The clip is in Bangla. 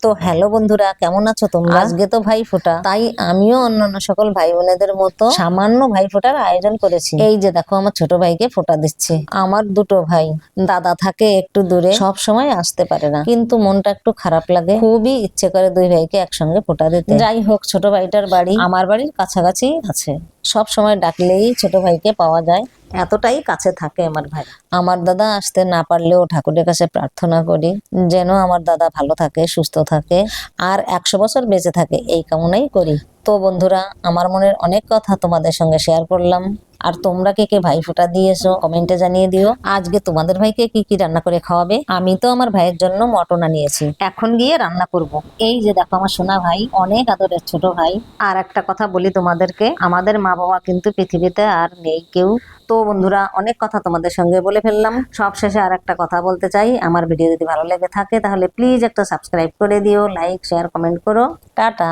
তো হ্যালো বন্ধুরা, কেমন আছো তোমরা? আজকে তো ভাইফোঁটা, তাই আমিও অন্যান্য সকল ভাই বোনেদের মতো সামান্য ভাইফোঁটার আয়োজন করেছি। এই যে দেখো, আমার ছোট ভাইকে ফোঁটা দিচ্ছি। আমার দুটো ভাই, দাদা থাকে একটু দূরে, সব সময় আসতে পারে না, কিন্তু মনটা একটু খারাপ লাগে, খুবই ইচ্ছে করে দুই ভাইকে একসঙ্গে ফোঁটা দিতে। যাই হোক, ছোট ভাইটার বাড়ি আমার বাড়ির কাছাকাছি আছে, সব সময় ডাকলেই ছোট ভাইকে পাওয়া যায়, এতটাই কাছে থাকে আমার ভাই। আমার দাদা আসতে না পারলেও ঠাকুরের কাছে প্রার্থনা করি যেন আমার দাদা ভালো থাকে, সুস্থ থাকে আর 100 বছর বেঁচে থাকে, এই কামনাই করি। তো বন্ধুরা, আমার মনের অনেক কথা তোমাদের সঙ্গে শেয়ার করলাম। আর তোমরা কে কে ভাইফোঁটা দিয়েছো কমেন্টে জানিয়ে দিও। আজকে তোমাদের ভাইকে কি কি রান্না করে খাওয়াবে? আমি তো আমার ভাইয়ের জন্য মটন আনিয়েছি, এখন গিয়ে রান্না করব। এই যে দেখো, আমার সোনা ভাই, অনেক আদরের ছোট ভাই। আর একটা কথা বলি তোমাদেরকে, আমাদের মা বাবা কিন্তু পৃথিবীতে আর নেই কেউ। তো বন্ধুরা, অনেক কথা তোমাদের সঙ্গে বলে ফেললাম, সব শেষে আর একটা কথা বলতে চাই। আমার ভিডিও যদি ভালো লেগে থাকে তাহলে প্লিজ একটা সাবস্ক্রাইব করে দিও, লাইক শেয়ার কমেন্ট করো। টাটা।